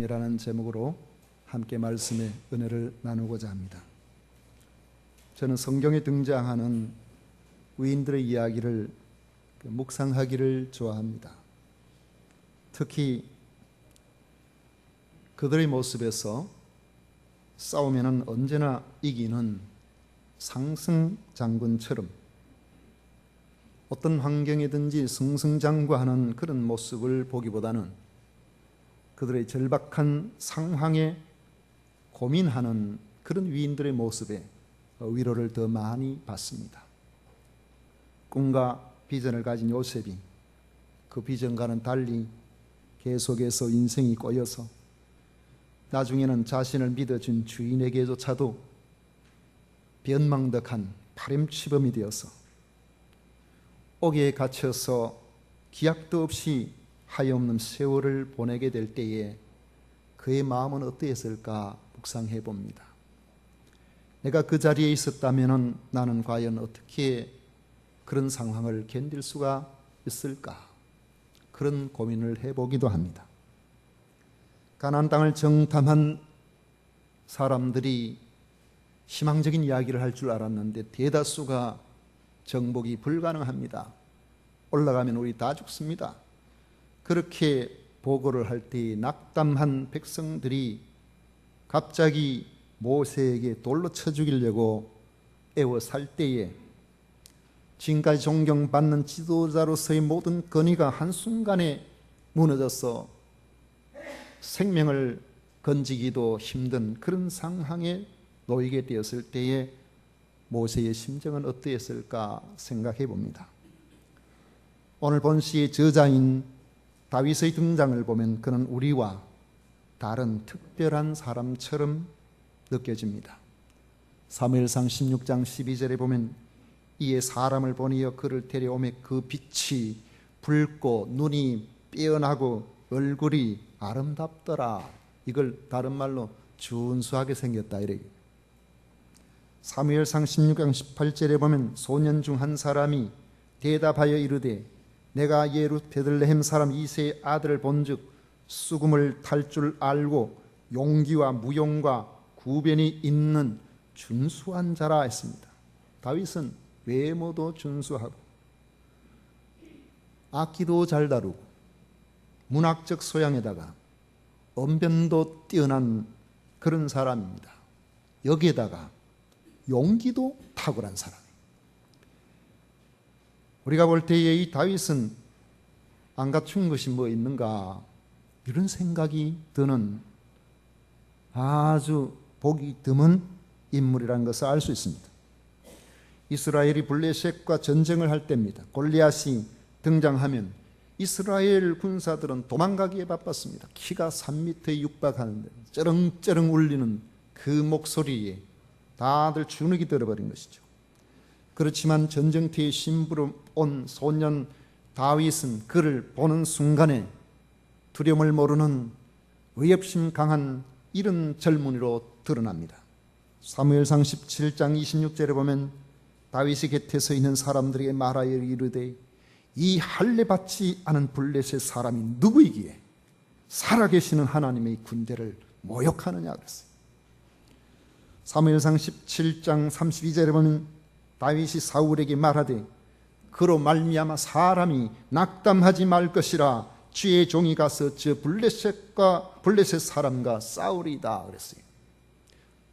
이라는 제목으로 함께 말씀의 은혜를 나누고자 합니다. 저는 성경에 등장하는 위인들의 이야기를 묵상하기를 좋아합니다. 특히 그들의 모습에서 싸우면 언제나 이기는 상승장군처럼 어떤 환경이든지 승승장구하는 그런 모습을 보기보다는 그들의 절박한 상황에 고민하는 그런 위인들의 모습에 위로를 더 많이 받습니다. 꿈과 비전을 가진 요셉이 그 비전과는 달리 계속해서 인생이 꼬여서 나중에는 자신을 믿어준 주인에게조차도 변망덕한 파렴치범이 되어서 옥에 갇혀서 기약도 없이 하염없는 세월을 보내게 될 때에 그의 마음은 어떠했을까 묵상해 봅니다. 내가 그 자리에 있었다면 나는 과연 어떻게 그런 상황을 견딜 수가 있을까? 그런 고민을 해보기도 합니다. 가나안 땅을 정탐한 사람들이 희망적인 이야기를 할 줄 알았는데 대다수가 정복이 불가능합니다. 올라가면 우리 다 죽습니다. 그렇게 보고를 할 때 낙담한 백성들이 갑자기 모세에게 돌로 쳐 죽이려고 애워살 때에 지금까지 존경받는 지도자로서의 모든 권위가 한순간에 무너져서 생명을 건지기도 힘든 그런 상황에 놓이게 되었을 때에 모세의 심정은 어떠했을까 생각해 봅니다. 오늘 본시의 저자인 다윗의 등장을 보면 그는 우리와 다른 특별한 사람처럼 느껴집니다. 사무엘상 16장 12절에 보면 이에 사람을 보내어 그를 데려오매 그 빛이 붉고 눈이 빼어나고 얼굴이 아름답더라. 이걸 다른 말로 준수하게 생겼다 이래. 사무엘상 16장 18절에 보면 소년 중 한 사람이 대답하여 이르되 내가 베들레헴 사람 이새의 아들을 본즉 수금을 탈 줄 알고 용기와 무용과 구변이 있는 준수한 자라 했습니다. 다윗은 외모도 준수하고 악기도 잘 다루고 문학적 소양에다가 언변도 뛰어난 그런 사람입니다. 여기에다가 용기도 탁월한 사람. 우리가 볼 때에 이 다윗은 안 갖춘 것이 뭐 있는가 이런 생각이 드는 아주 보기 드문 인물이라는 것을 알 수 있습니다. 이스라엘이 블레셋과 전쟁을 할 때입니다. 골리앗이 등장하면 이스라엘 군사들은 도망가기에 바빴습니다. 키가 3m에 육박하는데 쩌렁쩌렁 울리는 그 목소리에 다들 주눅이 들어버린 것이죠. 그렇지만 전쟁터에 심부름 온 소년 다윗은 그를 보는 순간에 두려움을 모르는 의협심 강한 이런 젊은이로 드러납니다. 사무엘상 17장 26절에 보면 다윗이 곁에 서 있는 사람들에게 말하여 이르되 이 할례 받지 않은 블레셋 사람이 누구이기에 살아계시는 하나님의 군대를 모욕하느냐 그랬어요. 사무엘상 17장 32절에 보면 다윗이 사울에게 말하되 그로 말미암아 사람이 낙담하지 말 것이라 주의 종이 가서 저 블레셋 사람과 싸우리다 그랬어요.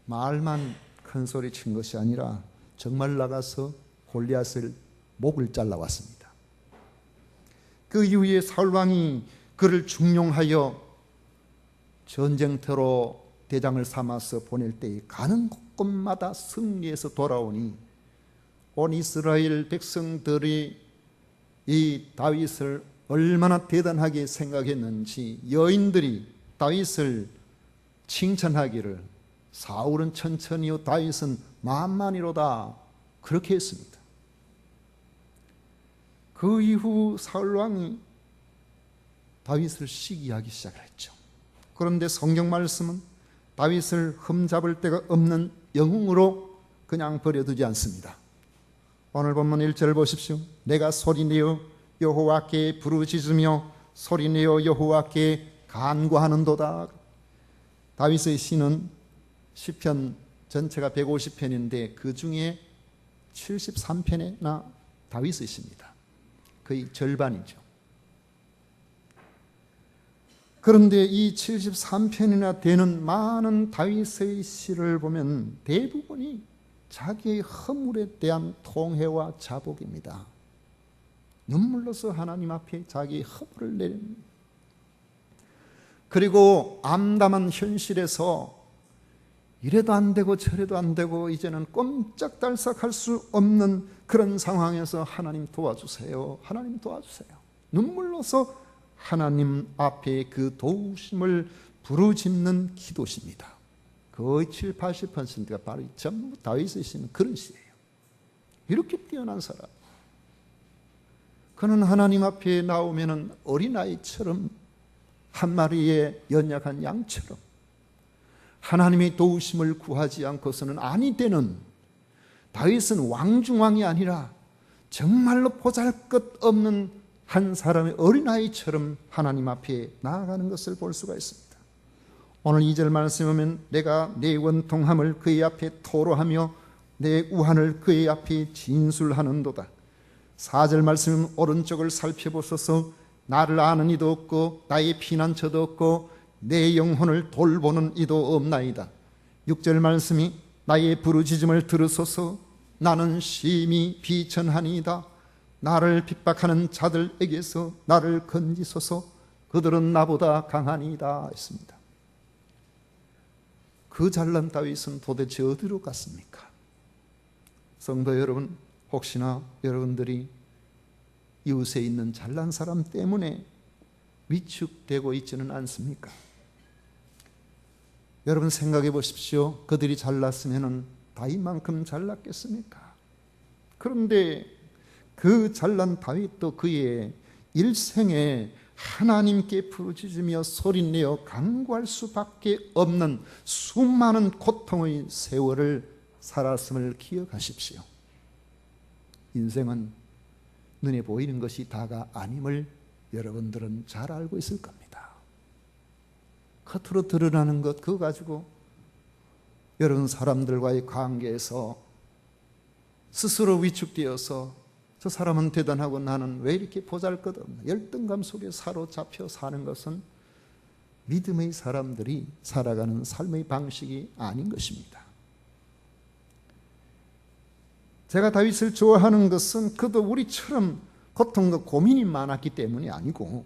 말만 큰 소리 친 것이 아니라 정말 나가서 골리앗을 목을 잘라왔습니다. 그 이후에 사울 왕이 그를 중용하여 전쟁터로 대장을 삼아서 보낼 때에 가는 곳마다 승리해서 돌아오니 온 이스라엘 백성들이 이 다윗을 얼마나 대단하게 생각했는지 여인들이 다윗을 칭찬하기를 사울은 천천히요 다윗은 만만히로다 그렇게 했습니다. 그 이후 사울 왕이 다윗을 시기하기 시작을 했죠. 그런데 성경 말씀은 다윗을 흠잡을 데가 없는 영웅으로 그냥 버려두지 않습니다. 오늘 본문 1절 보십시오. 내가 소리내어 여호와께 부르짖으며 소리내어 여호와께 간구하는도다. 다윗의 시는 시편 전체가 150편인데 그 중에 73편이나 다윗의 시입니다. 거의 절반이죠. 그런데 이 73편이나 되는 많은 다윗의 시를 보면 대부분이 자기의 허물에 대한 통회와 자복입니다. 눈물로서 하나님 앞에 자기의 허물을 내립니다. 그리고 암담한 현실에서 이래도 안 되고 저래도 안 되고 이제는 꼼짝달싹할 수 없는 그런 상황에서 하나님 도와주세요. 하나님 도와주세요. 눈물로서 하나님 앞에 그 도우심을 부르짖는 기도십니다. 거의 7, 80%가 바로 전부 다윗의 시는 그런 시예요. 이렇게 뛰어난 사람. 그는 하나님 앞에 나오면은 어린아이처럼 한 마리의 연약한 양처럼 하나님의 도우심을 구하지 않고서는 아니 되는, 다윗은 왕중왕이 아니라 정말로 보잘것없는 한 사람의 어린아이처럼 하나님 앞에 나아가는 것을 볼 수가 있습니다. 오늘 2절 말씀에 보면 내가 내 원통함을 그의 앞에 토로하며 내 우한을 그의 앞에 진술하는도다. 4절 말씀은 오른쪽을 살펴보소서 나를 아는 이도 없고 나의 피난처도 없고 내 영혼을 돌보는 이도 없나이다. 6절 말씀이 나의 부르짖음을 들으소서 나는 심히 비천하니이다. 나를 핍박하는 자들에게서 나를 건지소서 그들은 나보다 강하니이다 했습니다. 그 잘난 다윗은 도대체 어디로 갔습니까? 성도 여러분, 혹시나 여러분들이 이웃에 있는 잘난 사람 때문에 위축되고 있지는 않습니까? 여러분 생각해 보십시오. 그들이 잘났으면 다윗만큼 잘났겠습니까? 그런데 그 잘난 다윗도 그의 일생에 하나님께 부르짖으며 소리내어 간구할 수밖에 없는 수많은 고통의 세월을 살았음을 기억하십시오. 인생은 눈에 보이는 것이 다가 아님을 여러분들은 잘 알고 있을 겁니다. 겉으로 드러나는 것 그거 가지고 여러분 사람들과의 관계에서 스스로 위축되어서 저 사람은 대단하고 나는 왜 이렇게 보잘것없나 열등감 속에 사로잡혀 사는 것은 믿음의 사람들이 살아가는 삶의 방식이 아닌 것입니다. 제가 다윗을 좋아하는 것은 그도 우리처럼 고통과 고민이 많았기 때문이 아니고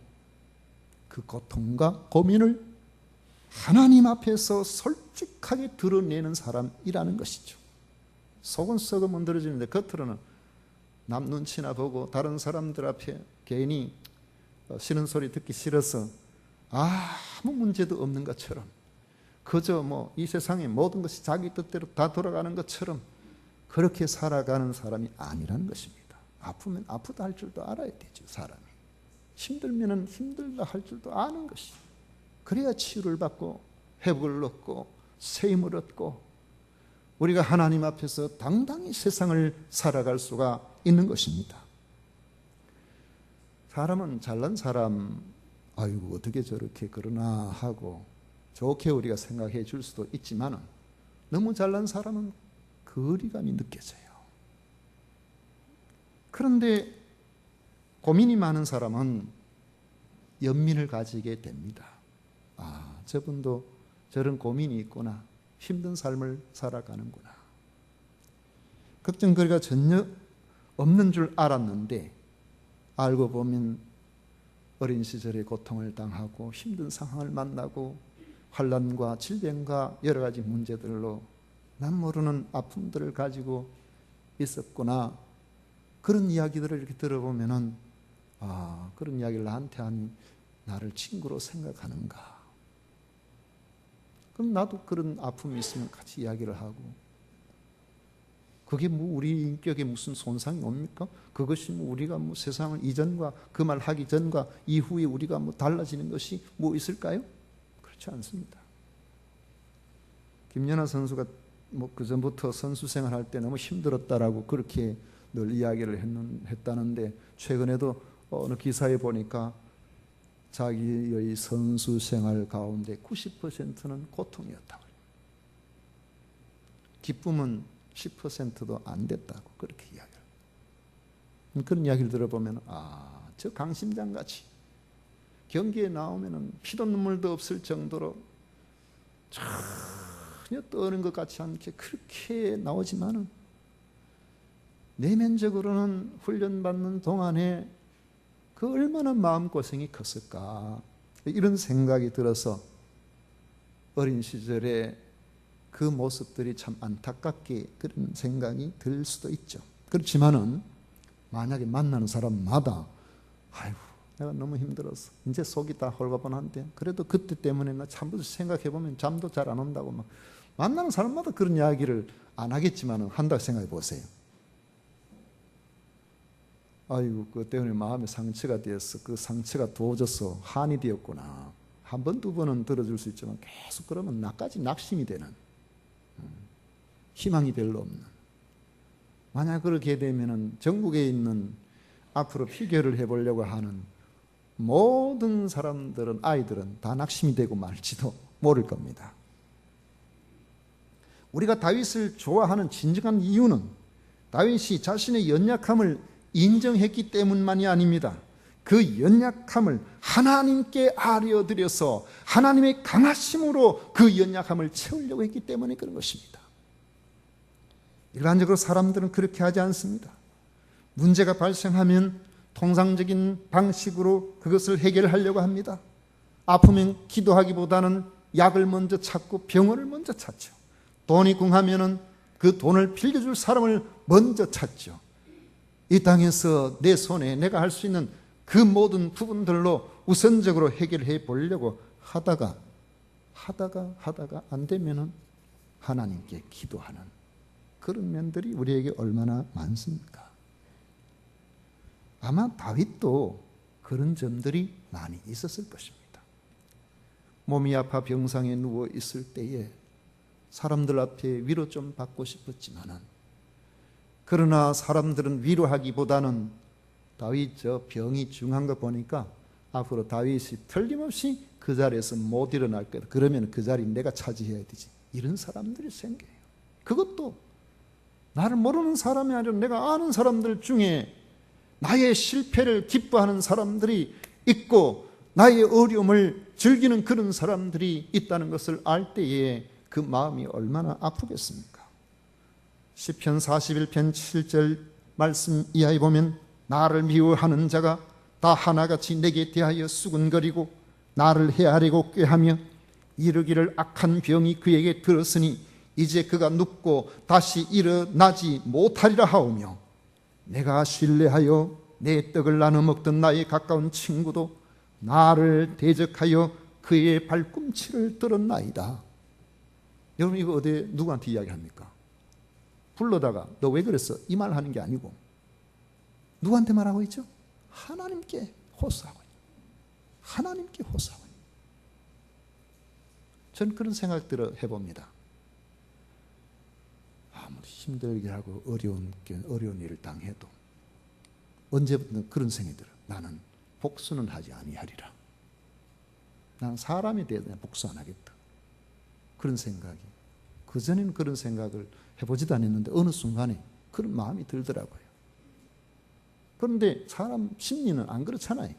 그 고통과 고민을 하나님 앞에서 솔직하게 드러내는 사람이라는 것이죠. 속은 썩어 문드러지는데 겉으로는 남 눈치나 보고 다른 사람들 앞에 괜히 싫은 소리 듣기 싫어서 아무 문제도 없는 것처럼 그저 이 세상의 모든 것이 자기 뜻대로 다 돌아가는 것처럼 그렇게 살아가는 사람이 아니라는 것입니다. 아프면 아프다 할 줄도 알아야 되죠. 사람이 힘들면 힘들다 할 줄도 아는 것이, 그래야 치유를 받고 회복을 얻고 새 힘을 얻고 우리가 하나님 앞에서 당당히 세상을 살아갈 수가 있는 것입니다. 사람은 잘난 사람 아이고 어떻게 저렇게 그러나 하고 좋게 우리가 생각해 줄 수도 있지만 너무 잘난 사람은 거리감이 느껴져요. 그런데 고민이 많은 사람은 연민을 가지게 됩니다. 아, 저분도 저런 고민이 있구나. 힘든 삶을 살아가는구나. 걱정거리가 전혀 없는 줄 알았는데 알고 보면 어린 시절에 고통을 당하고 힘든 상황을 만나고 환난과 질병과 여러 가지 문제들로 난 모르는 아픔들을 가지고 있었구나. 그런 이야기들을 이렇게 들어보면은 아, 그런 이야기를 나한테 하니 나를 친구로 생각하는가. 그럼 나도 그런 아픔이 있으면 같이 이야기를 하고 그게 우리 인격에 무슨 손상이 옵니까? 그것이 우리가 세상을 이전과 그 말 하기 전과 이후에 우리가 달라지는 것이 있을까요? 그렇지 않습니다. 김연아 선수가 그 전부터 선수 생활할 때 너무 힘들었다라고 그렇게 늘 이야기를 했다는데 최근에도 어느 기사에 보니까 자기의 선수 생활 가운데 90%는 고통이었다고. 기쁨은 10%도 안 됐다고 그렇게 이야기를. 그런 이야기를 들어보면 저 강심장같이 경기에 나오면 피도 눈물도 없을 정도로 전혀 떠오르는 것 같지 않게 그렇게 나오지만은 내면적으로는 훈련받는 동안에 그 얼마나 마음고생이 컸을까, 이런 생각이 들어서 어린 시절에 그 모습들이 참 안타깝게 그런 생각이 들 수도 있죠. 그렇지만은 만약에 만나는 사람마다 아이고 내가 너무 힘들었어, 이제 속이 다 홀가분한데 그래도 그때 때문에 나 참부터 생각해보면 잠도 잘 안 온다고 막 만나는 사람마다 그런 이야기를 안 하겠지만은 한다고 생각해 보세요. 아이고 그것 때문에 마음에 상처가 되었어, 그 상처가 도져서 한이 되었구나. 한 번, 두 번은 들어줄 수 있지만 계속 그러면 나까지 낙심이 되는, 희망이 별로 없는. 만약 그렇게 되면은 전국에 있는 앞으로 피겨를 해보려고 하는 모든 사람들은, 아이들은 다 낙심이 되고 말지도 모를 겁니다. 우리가 다윗을 좋아하는 진정한 이유는 다윗이 자신의 연약함을 인정했기 때문만이 아닙니다. 그 연약함을 하나님께 아뢰어드려서 하나님의 강하심으로 그 연약함을 채우려고 했기 때문에 그런 것입니다. 일반적으로 사람들은 그렇게 하지 않습니다. 문제가 발생하면 통상적인 방식으로 그것을 해결하려고 합니다. 아프면 기도하기보다는 약을 먼저 찾고 병원을 먼저 찾죠. 돈이 궁하면은 그 돈을 빌려줄 사람을 먼저 찾죠. 이 땅에서 내 손에 내가 할 수 있는 그 모든 부분들로 우선적으로 해결해 보려고 하다가 안 되면은 하나님께 기도하는 그런 면들이 우리에게 얼마나 많습니까? 아마 다윗도 그런 점들이 많이 있었을 것입니다. 몸이 아파 병상에 누워 있을 때에 사람들 앞에 위로 좀 받고 싶었지만은, 그러나 사람들은 위로하기보다는 다윗 저 병이 중한 거 보니까 앞으로 다윗이 틀림없이 그 자리에서 못 일어날 거다, 그러면 그 자리 내가 차지해야 되지, 이런 사람들이 생겨요. 그것도 나를 모르는 사람이 아니라 내가 아는 사람들 중에 나의 실패를 기뻐하는 사람들이 있고 나의 어려움을 즐기는 그런 사람들이 있다는 것을 알 때에 그 마음이 얼마나 아프겠습니까? 시편 41편 7절 말씀 이하에 보면 나를 미워하는 자가 다 하나같이 내게 대하여 수군거리고 나를 헤아리고 꾀하며 이르기를 악한 병이 그에게 들었으니 이제 그가 눕고 다시 일어나지 못하리라 하오며 내가 신뢰하여 내 떡을 나눠 먹던 나의 가까운 친구도 나를 대적하여 그의 발꿈치를 들었나이다. 여러분 이거 어디 누구한테 이야기합니까? 불러다가 너 왜 그랬어? 이 말 하는 게 아니고 누구한테 말하고 있죠? 하나님께 호소하고 있죠. 하나님께 호소하고 있죠. 저는 그런 생각들을 해봅니다. 아무리 힘들게 하고 어려운 일을 당해도 언제부터 그런 생각이 들어요. 나는 복수는 하지 아니하리라. 나는 사람에 대해서 복수 안 하겠다. 그런 생각이, 그전에는 그런 생각을 해보지도 않았는데 어느 순간에 그런 마음이 들더라고요. 그런데 사람 심리는 안 그렇잖아요.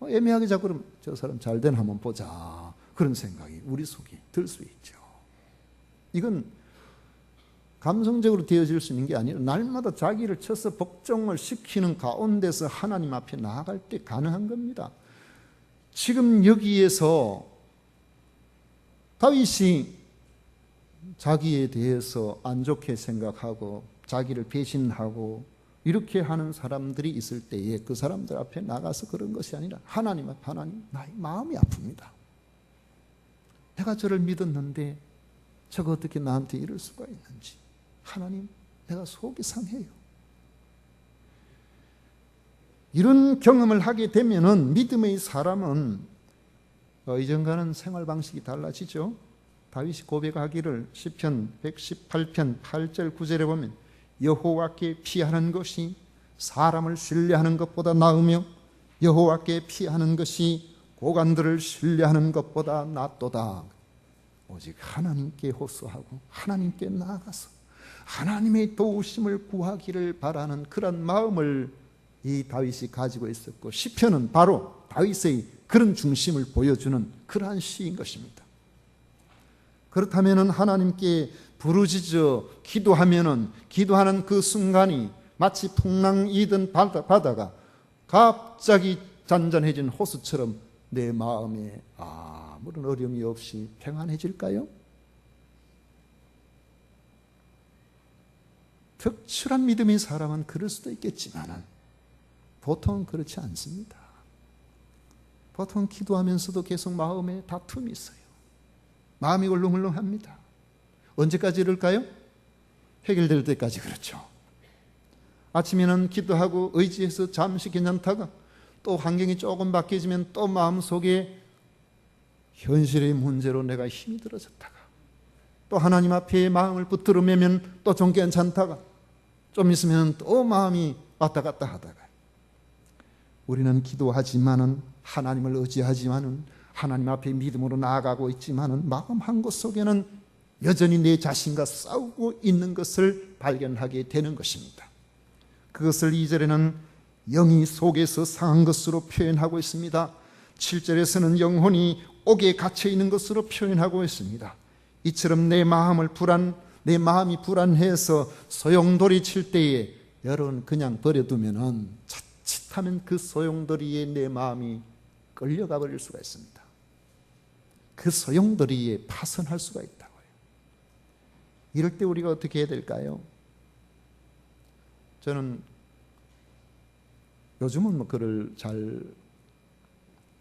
애매하게 자꾸 그러면 저 사람 잘 되나 한번 보자, 그런 생각이 우리 속에 들 수 있죠. 이건 감성적으로 되어질 수 있는 게 아니라 날마다 자기를 쳐서 복종을 시키는 가운데서 하나님 앞에 나아갈 때 가능한 겁니다. 지금 여기에서 다윗이 자기에 대해서 안 좋게 생각하고 자기를 배신하고 이렇게 하는 사람들이 있을 때에 그 사람들 앞에 나가서 그런 것이 아니라 하나님 앞에, 하나님 나의 마음이 아픕니다. 내가 저를 믿었는데 저가 어떻게 나한테 이럴 수가 있는지, 하나님 내가 속이 상해요. 이런 경험을 하게 되면은 믿음의 사람은 이전과는 생활 방식이 달라지죠. 다윗이 고백하기를 시편 118편 8절 9절에 보면 여호와께 피하는 것이 사람을 신뢰하는 것보다 나으며 여호와께 피하는 것이 고관들을 신뢰하는 것보다 낫도다. 오직 하나님께 호소하고 하나님께 나아가서 하나님의 도우심을 구하기를 바라는 그런 마음을 이 다윗이 가지고 있었고, 시편은 바로 다윗의 그런 중심을 보여주는 그러한 시인 것입니다. 그렇다면 하나님께 부르짖어 기도하는 그 순간이 마치 풍랑이던 바다가 갑자기 잔잔해진 호수처럼 내 마음에 아무런 어려움이 없이 평안해질까요? 특출한 믿음의 사람은 그럴 수도 있겠지만 보통은 그렇지 않습니다. 보통 기도하면서도 계속 마음에 다툼이 있어요. 마음이 울렁울렁합니다. 언제까지 이럴까요? 해결될 때까지 그렇죠. 아침에는 기도하고 의지해서 잠시 괜찮다가 또 환경이 조금 바뀌어지면 또 마음속에 현실의 문제로 내가 힘이 들어졌다가 또 하나님 앞에 마음을 붙들어 매면 또 좀 괜찮다가 좀 있으면 또 마음이 왔다 갔다 하다가, 우리는 기도하지만은 하나님을 의지하지만은 하나님 앞에 믿음으로 나아가고 있지만은 마음 한 곳 속에는 여전히 내 자신과 싸우고 있는 것을 발견하게 되는 것입니다. 그것을 2절에는 영이 속에서 상한 것으로 표현하고 있습니다. 7절에서는 영혼이 옥에 갇혀 있는 것으로 표현하고 있습니다. 이처럼 내 마음이 불안해서 소용돌이 칠 때에 여러분 그냥 버려두면은 자칫하면 그 소용돌이에 내 마음이 끌려가 버릴 수가 있습니다. 그 소용돌이에 파손할 수가 있다고요. 이럴 때 우리가 어떻게 해야 될까요? 저는 요즘은 그를 잘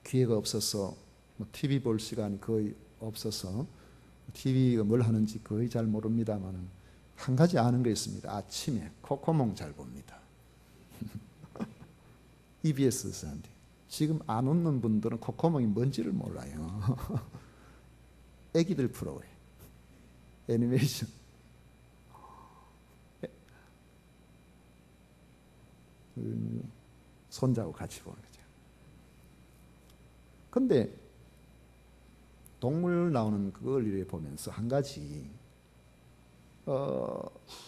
기회가 없어서 TV 볼 시간이 거의 없어서 TV가 뭘 하는지 거의 잘 모릅니다만 한 가지 아는 게 있습니다. 아침에 코코몽 잘 봅니다. EBS한테 지금 안 웃는 분들은 코코몽이 뭔지를 몰라요. 애기들 프로그램, 애니메이션. 손자하고 같이 보는 거죠. 그런데 동물 나오는 그걸 이렇게 보면서 한 가지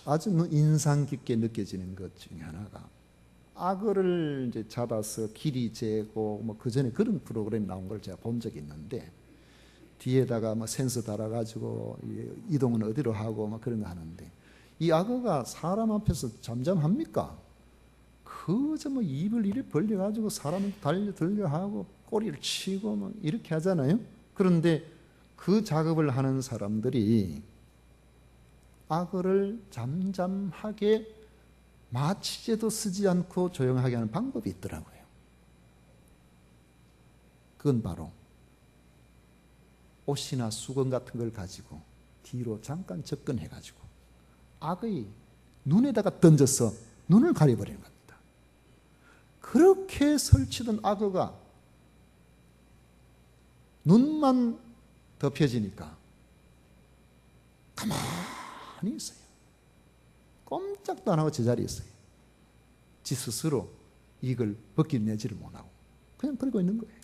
아주 인상 깊게 느껴지는 것 중에 하나가, 악어를 이제 잡아서 길이 재고 그 전에 그런 프로그램 나온 걸 제가 본 적이 있는데, 뒤에다가 센서 달아가지고 이동은 어디로 하고 그런 거 하는데, 이 악어가 사람 앞에서 잠잠합니까? 그저 입을 이렇게 벌려가지고 사람을 달려 하고 꼬리를 치고 이렇게 하잖아요. 그런데 그 작업을 하는 사람들이 악어를 잠잠하게 마취제도 쓰지 않고 조용하게 하는 방법이 있더라고요. 그건 바로 옷이나 수건 같은 걸 가지고 뒤로 잠깐 접근해가지고 악의 눈에다가 던져서 눈을 가려버리는 겁니다. 그렇게 설치던 악어가 눈만 덮여지니까 가만히 있어요. 꼼짝도 안 하고 제자리에 있어요. 지 스스로 이걸 벗겨내지를 못하고 그냥 그러고 있는 거예요.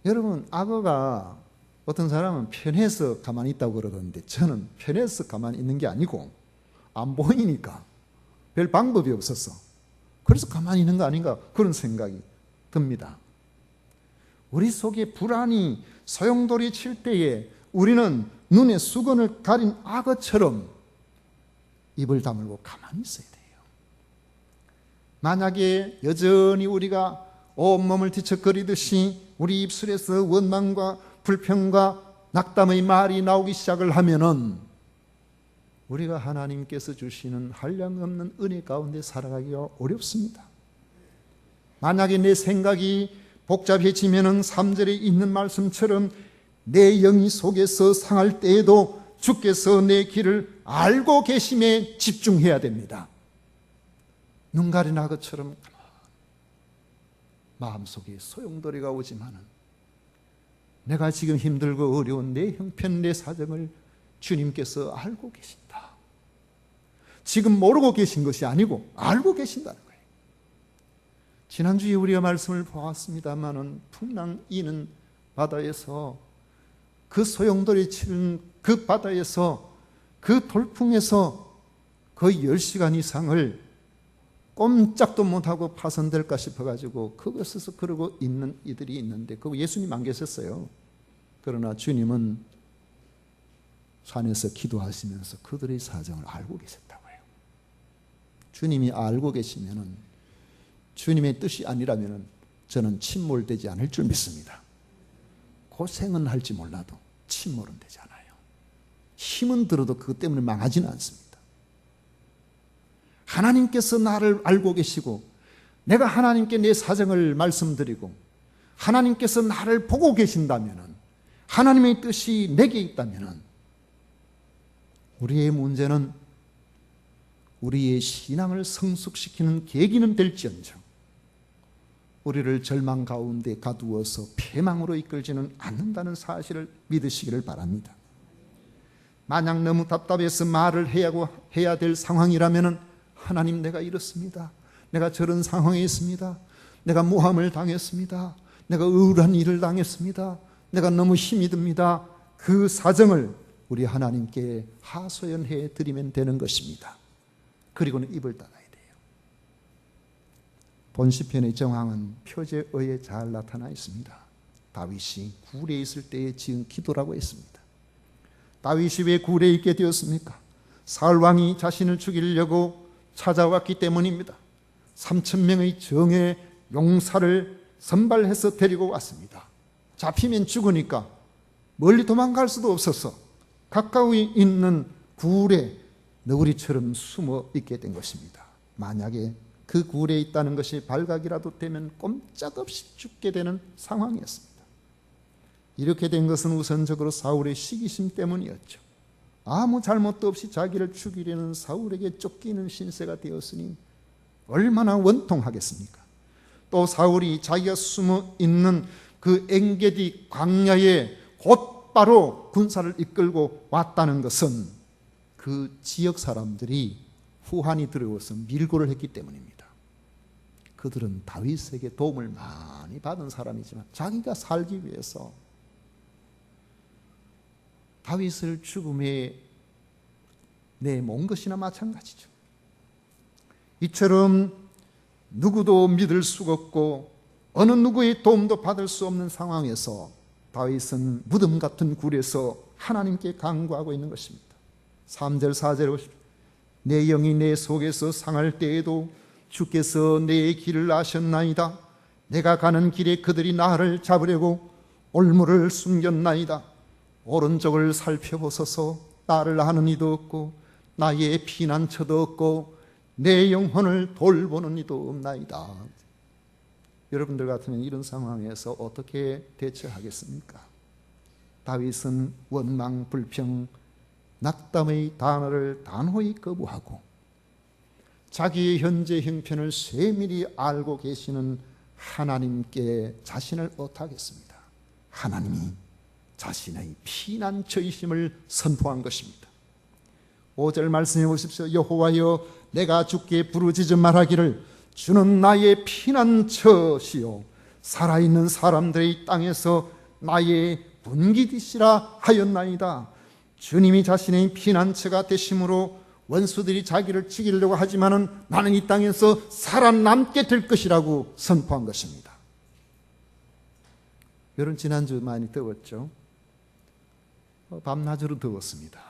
여러분, 악어가 어떤 사람은 편해서 가만히 있다고 그러던데, 저는 편해서 가만히 있는 게 아니고 안 보이니까 별 방법이 없었어. 그래서 가만히 있는 거 아닌가 그런 생각이 듭니다. 우리 속에 불안이 소용돌이 칠 때에 우리는 눈에 수건을 가린 악어처럼 입을 다물고 가만히 있어야 돼요. 만약에 여전히 우리가 온몸을 뒤척거리듯이 우리 입술에서 원망과 불평과 낙담의 말이 나오기 시작을 하면은 우리가 하나님께서 주시는 한량없는 은혜 가운데 살아가기가 어렵습니다. 만약에 내 생각이 복잡해지면은 3절에 있는 말씀처럼 내 영이 속에서 상할 때에도 주께서 내 길을 알고 계심에 집중해야 됩니다. 눈 가린 악어처럼 마음속에 소용돌이가 오지만은 내가 지금 힘들고 어려운 내 형편, 내 사정을 주님께서 알고 계신다. 지금 모르고 계신 것이 아니고 알고 계신다는 거예요. 지난주에 우리가 말씀을 보았습니다마는 풍랑이는 바다에서 그 소용돌이 치는 그 바다에서 그 돌풍에서 거의 10시간 이상을 꼼짝도 못하고 파손될까 싶어가지고 그것에서 그러고 있는 이들이 있는데 그 예수님 안 계셨어요. 그러나 주님은 산에서 기도하시면서 그들의 사정을 알고 계셨다고 해요. 주님이 알고 계시면은 주님의 뜻이 아니라면 저는 침몰되지 않을 줄 믿습니다. 고생은 할지 몰라도 침몰은 되지 않아요. 힘은 들어도 그것 때문에 망하지는 않습니다. 하나님께서 나를 알고 계시고 내가 하나님께 내 사정을 말씀드리고 하나님께서 나를 보고 계신다면 하나님의 뜻이 내게 있다면 우리의 문제는 우리의 신앙을 성숙시키는 계기는 될지언정 우리를 절망 가운데 가두어서 패망으로 이끌지는 않는다는 사실을 믿으시기를 바랍니다. 만약 너무 답답해서 말을 해야 될 상황이라면 하나님 내가 이렇습니다. 내가 저런 상황에 있습니다. 내가 모함을 당했습니다. 내가 억울한 일을 당했습니다. 내가 너무 힘이 듭니다. 그 사정을 우리 하나님께 하소연해 드리면 되는 것입니다. 그리고는 입을 닫아야 돼요. 본시편의 정황은 표제어에 잘 나타나 있습니다. 다윗이 굴에 있을 때에 지은 기도라고 했습니다. 다윗이 왜 굴에 있게 되었습니까? 사울 왕이 자신을 죽이려고 찾아왔기 때문입니다. 3,000명의 정예 용사를 선발해서 데리고 왔습니다. 잡히면 죽으니까 멀리 도망갈 수도 없어서 가까이 있는 굴에 너구리처럼 숨어 있게 된 것입니다. 만약에 그 굴에 있다는 것이 발각이라도 되면 꼼짝없이 죽게 되는 상황이었습니다. 이렇게 된 것은 우선적으로 사울의 시기심 때문이었죠. 아무 잘못도 없이 자기를 죽이려는 사울에게 쫓기는 신세가 되었으니 얼마나 원통하겠습니까? 또 사울이 자기가 숨어 있는 그 엔게디 광야에 곧바로 군사를 이끌고 왔다는 것은 그 지역 사람들이 후한이 들어와서 밀고를 했기 때문입니다. 그들은 다윗에게 도움을 많이 받은 사람이지만 자기가 살기 위해서 다윗을 죽음에 내몬 것이나 마찬가지죠. 이처럼 누구도 믿을 수가 없고 어느 누구의 도움도 받을 수 없는 상황에서 다윗은 무덤 같은 굴에서 하나님께 간구하고 있는 것입니다. 3절 4절에 보십시오. 내 영이 내 속에서 상할 때에도 주께서 내 길을 아셨나이다. 내가 가는 길에 그들이 나를 잡으려고 올무를 숨겼나이다. 오른쪽을 살펴보소서. 나를 아는 이도 없고 나의 피난처도 없고 내 영혼을 돌보는 이도 없나이다. 여러분들 같으면 이런 상황에서 어떻게 대처하겠습니까? 다윗은 원망, 불평, 낙담의 단어를 단호히 거부하고 자기의 현재 형편을 세밀히 알고 계시는 하나님께 자신을 의탁했습니다. 하나님이 자신의 피난처이심을 선포한 것입니다. 5절 말씀해 보십시오. 여호와여 내가 주께 부르짖어 말하기를 주는 나의 피난처시요 살아있는 사람들의 땅에서 나의 분기디시라 하였나이다. 주님이 자신의 피난처가 되심으로 원수들이 자기를 죽이려고 하지만은 나는 이 땅에서 살아남게 될 것이라고 선포한 것입니다. 여러분 지난주 많이 더웠죠? 밤낮으로 더웠습니다.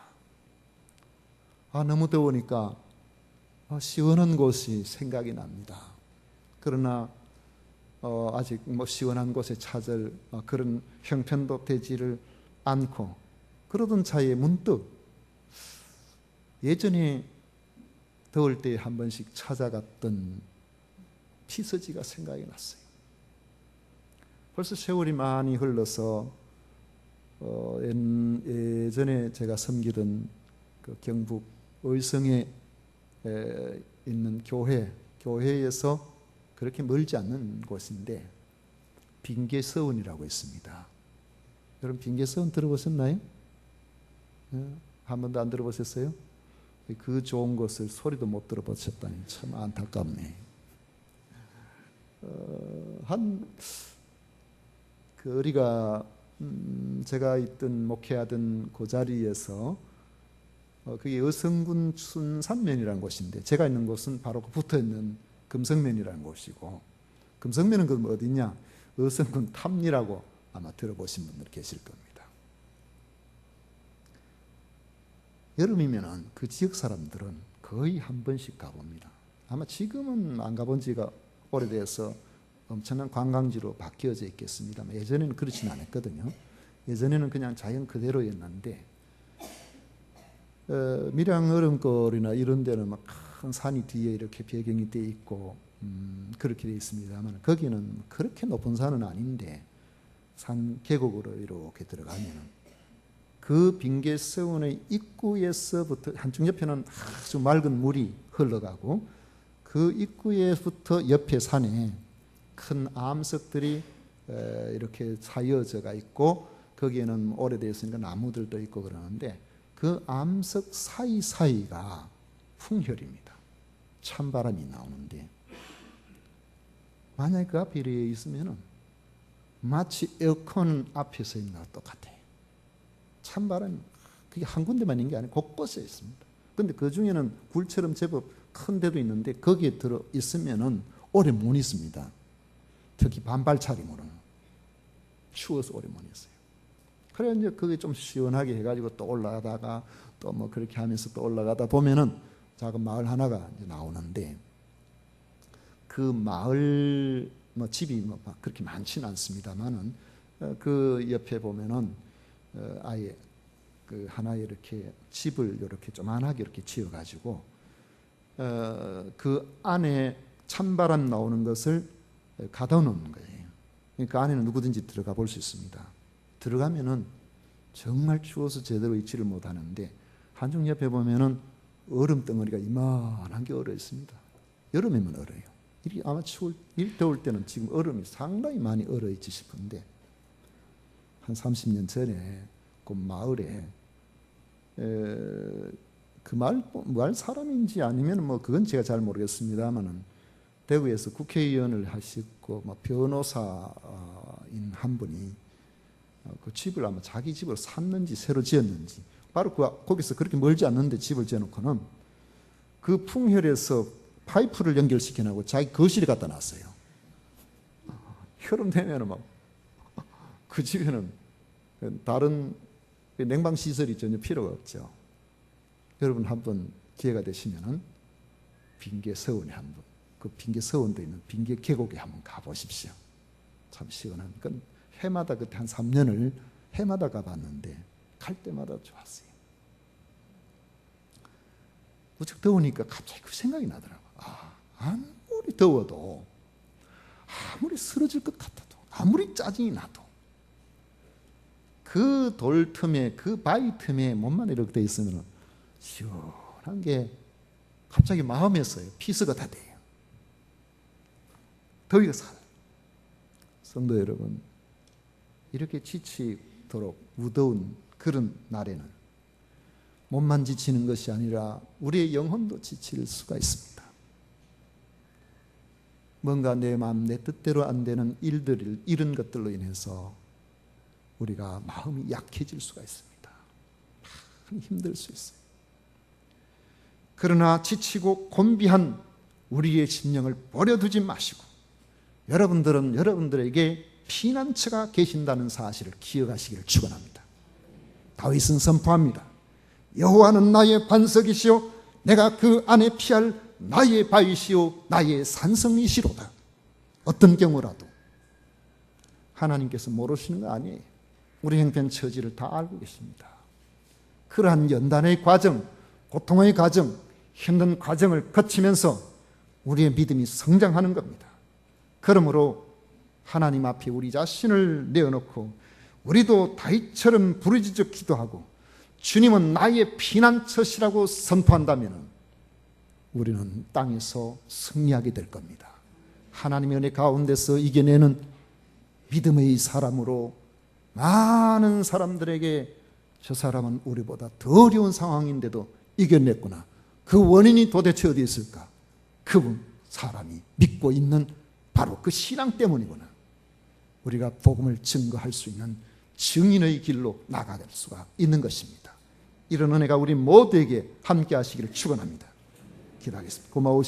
너무 더우니까 시원한 곳이 생각이 납니다. 그러나 아직 시원한 곳에 찾을 그런 형편도 되지를 않고 그러던 차에 문득 예전에 더울 때 한 번씩 찾아갔던 피서지가 생각이 났어요. 벌써 세월이 많이 흘러서 예전에 제가 섬기던 그 경북 의성에 있는 교회에서 그렇게 멀지 않는 곳인데 빙계서원이라고 있습니다. 여러분 빙계서원 들어보셨나요? 한 번도 안 들어보셨어요? 그 좋은 곳을 소리도 못 들어보셨다니 참 안타깝네. 우리가 제가 있던 목회하던 그 자리에서 그게 여성군 춘산면이라는 곳인데, 제가 있는 곳은 바로 그 붙어있는 금성면이라는 곳이고, 금성면은 그럼 어디냐? 여성군 탐리라고 아마 들어보신 분들 계실 겁니다. 여름이면은 그 지역 사람들은 거의 한 번씩 가봅니다. 아마 지금은 안 가본 지가 오래돼서 엄청난 관광지로 바뀌어져 있겠습니다만, 예전에는 그렇진 않았거든요. 예전에는 그냥 자연 그대로였는데, 밀양 얼음골이나 이런 데는 막 큰 산이 뒤에 이렇게 배경이 돼 있고 그렇게 돼 있습니다만, 거기는 그렇게 높은 산은 아닌데 산 계곡으로 이렇게 들어가면 그 빙계서원의 입구에서부터, 한쪽 옆에는 아주 맑은 물이 흘러가고 그 입구에부터 옆에 산에 큰 암석들이 이렇게 쌓여져가 있고, 거기에는 오래되었으니까 나무들도 있고 그러는데, 그 암석 사이사이가 풍혈입니다. 찬바람이 나오는데, 만약에 그 앞에 이렇게 있으면 마치 에어컨 앞에 서 있는 것과 똑같아요. 찬바람이 그게 한 군데만 있는 게 아니고 곳곳에 있습니다. 그런데 그 중에는 굴처럼 제법 큰 데도 있는데, 거기에 들어 있으면은 오래 못 있습니다. 특히 반발 차림으로는 추워서 오래 못 있어요. 그래 이제 그게 좀 시원하게 해가지고 또 올라가다가 또 뭐 그렇게 하면서 또 올라가다 보면은 작은 마을 하나가 이제 나오는데, 그 마을 뭐 집이 뭐 그렇게 많지는 않습니다만은 그 옆에 보면은 아예 그 하나의 이렇게 집을 이렇게 조만하게 이렇게 지어가지고 그 안에 찬바람 나오는 것을 가둬 놓는 거예요. 그 안에는 누구든지 들어가 볼 수 있습니다. 들어가면은 정말 추워서 제대로 있지를 못하는데, 한쪽 옆에 보면은 얼음 덩어리가 이만한 게 얼어 있습니다. 여름이면 얼어요. 이리 아마 더울 때는 지금 얼음이 상당히 많이 얼어 있지 싶은데, 한 30년 전에 그 마을에 그 마을 사람인지 아니면 뭐 그건 제가 잘 모르겠습니다만은, 대구에서 국회의원을 하시고 뭐 변호사인 한 분이 그 집을 아마 자기 집으로 샀는지 새로 지었는지, 바로 거기서 그렇게 멀지 않는데 집을 지어놓고는 그 풍혈에서 파이프를 연결시켜놓고 자기 거실에 갖다 놨어요. 여름 되면은 막 그 집에는 다른 냉방 시설이 전혀 필요가 없죠. 여러분 한번 기회가 되시면은 빙계서원에 한번, 그 빙계서원도 있는 빙계 계곡에 한번 가보십시오. 참 시원한 건, 해마다 그때 한 3년을 해마다 가봤는데 갈 때마다 좋았어요. 무척 더우니까 갑자기 그 생각이 나더라고요. 아무리 더워도, 아무리 쓰러질 것 같아도, 아무리 짜증이 나도 그 돌 틈에, 그 바위 틈에 몸만 이렇게 돼 있으면 시원한 게 갑자기 마음에서요 피스가 다 돼요. 더위가 살. 성도 여러분, 이렇게 지치도록 무더운 그런 날에는 몸만 지치는 것이 아니라 우리의 영혼도 지칠 수가 있습니다. 뭔가 내 마음, 내 뜻대로 안 되는 일들, 이런 것들로 인해서 우리가 마음이 약해질 수가 있습니다. 참 힘들 수 있어요. 그러나 지치고 곤비한 우리의 심령을 버려두지 마시고, 여러분들은 여러분들에게 피난처가 계신다는 사실을 기억하시기를 축원합니다. 다윗은 선포합니다. 여호와는 나의 반석이시요 내가 그 안에 피할 나의 바위시요 나의 산성이시로다. 어떤 경우라도 하나님께서 모르시는 거 아니에요. 우리 형편 처지를 다 알고 계십니다. 그러한 연단의 과정, 고통의 과정, 힘든 과정을 거치면서 우리의 믿음이 성장하는 겁니다. 그러므로 하나님 앞에 우리 자신을 내어놓고 우리도 다윗처럼 부르짖어 기도하고 주님은 나의 피난처시라고 선포한다면 우리는 땅에서 승리하게 될 겁니다. 하나님의 은혜 가운데서 이겨내는 믿음의 사람으로 많은 사람들에게 저 사람은 우리보다 더 어려운 상황인데도 이겨냈구나. 그 원인이 도대체 어디 있을까? 그분 사람이 믿고 있는 바로 그 신앙 때문이구나. 우리가 복음을 증거할 수 있는 증인의 길로 나아갈 수가 있는 것입니다. 이런 은혜가 우리 모두에게 함께 하시기를 축원합니다. 기도하겠습니다. 고마우신